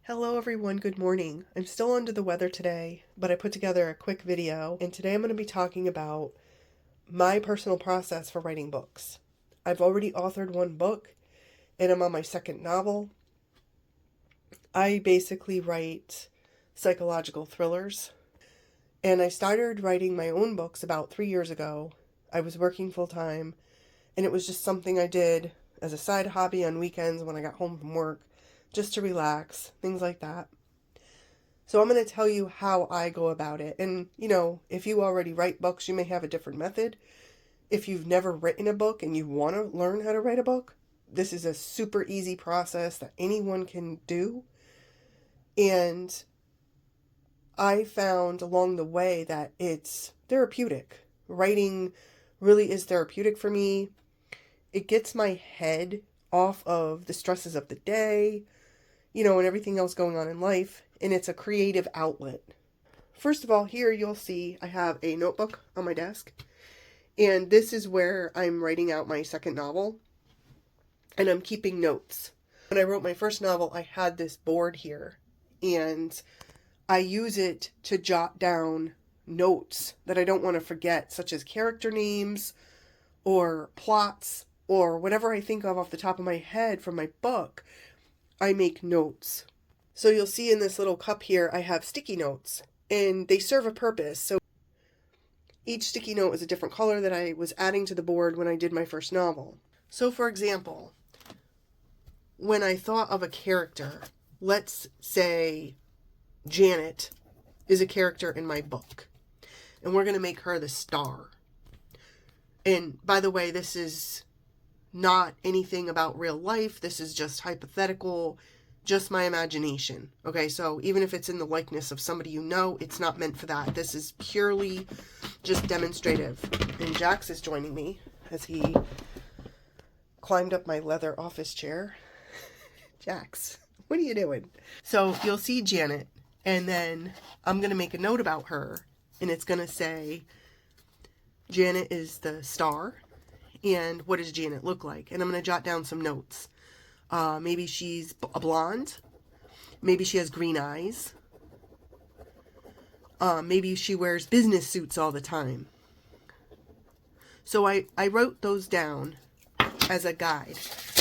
Hello everyone, good morning. I'm still under the weather today, but I put together a quick video, and today I'm going to be talking about my personal process for writing books. I've already authored one book, and I'm on my second novel. I basically write psychological thrillers, and I started writing my own books about 3 years ago. I was working full time, and it was just something I did as a side hobby on weekends when I got home from work, just to relax, things like that. So I'm going to tell you how I go about it. And, if you already write books, you may have a different method. If you've never written a book and you want to learn how to write a book, this is a super easy process that anyone can do. And I found along the way that it's therapeutic. Writing really is therapeutic for me. It gets my head off of the stresses of the day, and everything else going on in life, and it's a creative outlet. First of all, here you'll see I have a notebook on my desk, and this is where I'm writing out my second novel, and I'm keeping notes. When I wrote my first novel, I had this board here, and I use it to jot down notes that I don't want to forget, such as character names or plots or whatever I think of off the top of my head from my book. I make notes. So you'll see in this little cup here, I have sticky notes, and they serve a purpose. So each sticky note is a different color that I was adding to the board when I did my first novel. So for example, when I thought of a character, let's say Janet is a character in my book, and we're going to make her the star. And by the way, this is not anything about real life. This is just hypothetical, just my imagination. Okay, so even if it's in the likeness of somebody it's not meant for that. This is purely just demonstrative. And Jax is joining me as he climbed up my leather office chair. Jax, what are you doing? So you'll see Janet, and then I'm going to make a note about her, and it's going to say, Janet is the star. And what does Janet look like? And I'm going to jot down some notes. Maybe she's a blonde. Maybe she has green eyes. Maybe she wears business suits all the time. So I wrote those down as a guide.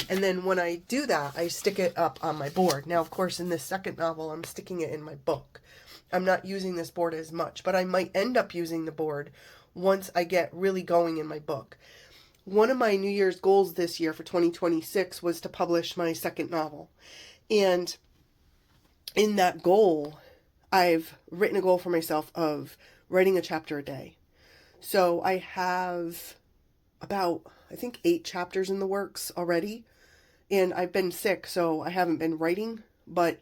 And then when I do that, I stick it up on my board. Now, of course, in this second novel, I'm sticking it in my book. I'm not using this board as much, but I might end up using the board once I get really going in my book. One of my New Year's goals this year for 2026 was to publish my second novel. And in that goal, I've written a goal for myself of writing a chapter a day. So I have about, I think, 8 chapters in the works already. And I've been sick, so I haven't been writing. But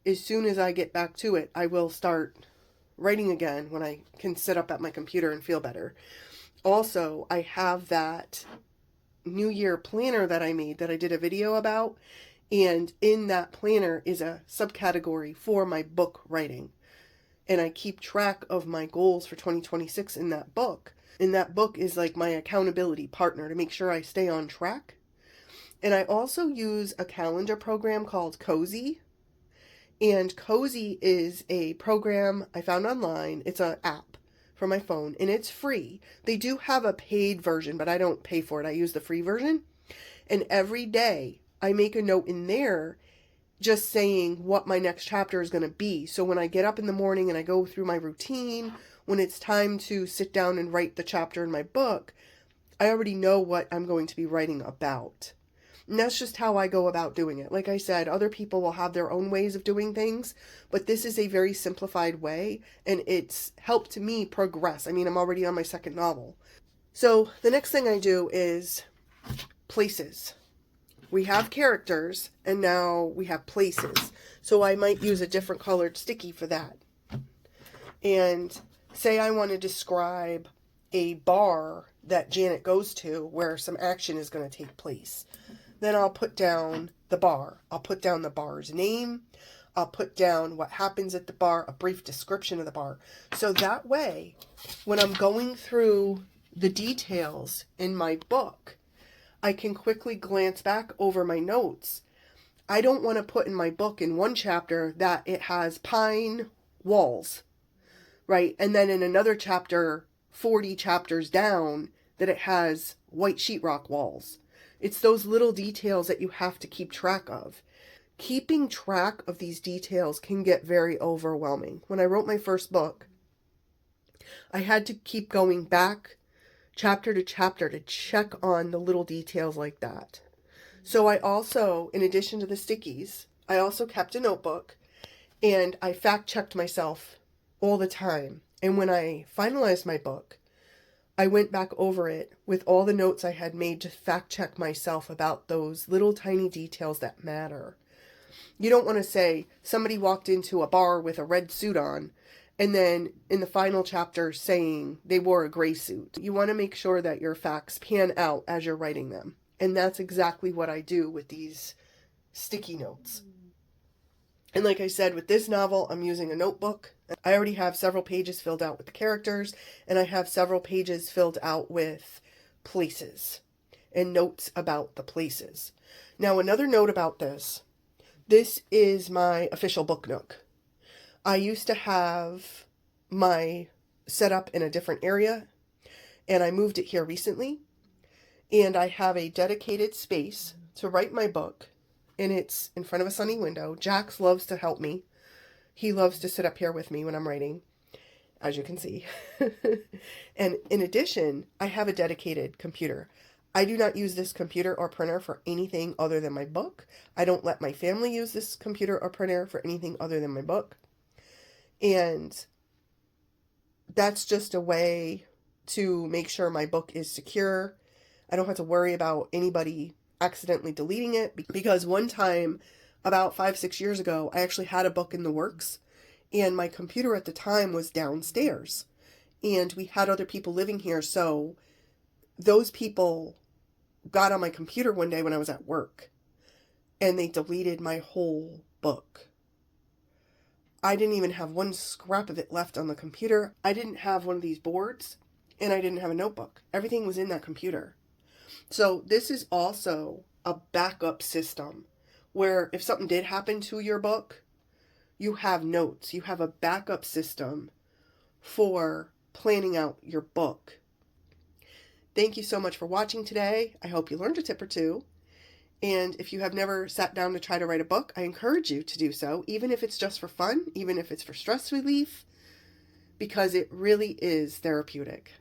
as soon as I get back to it, I will start writing again when I can sit up at my computer and feel better. Also, I have that New Year planner that I made that I did a video about, and in that planner is a subcategory for my book writing. And I keep track of my goals for 2026 in that book. And that book is like my accountability partner to make sure I stay on track. And I also use a calendar program called Cozy. And Cozy is a program I found online. It's an app for my phone, and it's free. They do have a paid version, but I don't pay for it. I use the free version. And every day I make a note in there just saying what my next chapter is going to be. So when I get up in the morning and I go through my routine, when it's time to sit down and write the chapter in my book, I already know what I'm going to be writing about. And that's just how I go about doing it. Like I said, other people will have their own ways of doing things, but this is a very simplified way, and it's helped me progress. I mean, I'm already on my second novel. So the next thing I do is places. We have characters, and now we have places. So I might use a different colored sticky for that. And say I want to describe a bar that Janet goes to where some action is going to take place. Then I'll put down the bar. I'll put down the bar's name. I'll put down what happens at the bar, a brief description of the bar. So that way, when I'm going through the details in my book, I can quickly glance back over my notes I don't want to put in my book in one chapter that it has pine walls, right? And then in another chapter, 40 chapters down, that it has white sheetrock walls. It's those little details that you have to keep track of. Keeping track of these details can get very overwhelming. When I wrote my first book, I had to keep going back chapter to chapter to check on the little details like that. So I also, in addition to the stickies, I also kept a notebook, and I fact-checked myself all the time. And when I finalized my book, I went back over it with all the notes I had made to fact-check myself about those little tiny details that matter. You don't want to say somebody walked into a bar with a red suit on, and then in the final chapter saying they wore a gray suit. You want to make sure that your facts pan out as you're writing them. And that's exactly what I do with these sticky notes. And like I said, with this novel, I'm using a notebook. I already have several pages filled out with the characters, and I have several pages filled out with places and notes about the places. Now, another note about this. This is my official book nook. I used to have my setup in a different area, and I moved it here recently. And I have a dedicated space to write my book, and it's in front of a sunny window. Jax loves to help me. He loves to sit up here with me when I'm writing, as you can see. And in addition, I have a dedicated computer. I do not use this computer or printer for anything other than my book. I don't let my family use this computer or printer for anything other than my book. And that's just a way to make sure my book is secure. I don't have to worry about anybody accidentally deleting it, because one time, about 5-6 years ago, I actually had a book in the works, and my computer at the time was downstairs, and we had other people living here, so those people got on my computer one day when I was at work, and they deleted my whole book. I didn't even have one scrap of it left on the computer. I didn't have one of these boards, and I didn't have a notebook. Everything was in that computer. So this is also a backup system where if something did happen to your book, you have notes. You have a backup system for planning out your book. Thank you so much for watching today. I hope you learned a tip or two. And if you have never sat down to try to write a book, I encourage you to do so, even if it's just for fun, even if it's for stress relief, because it really is therapeutic.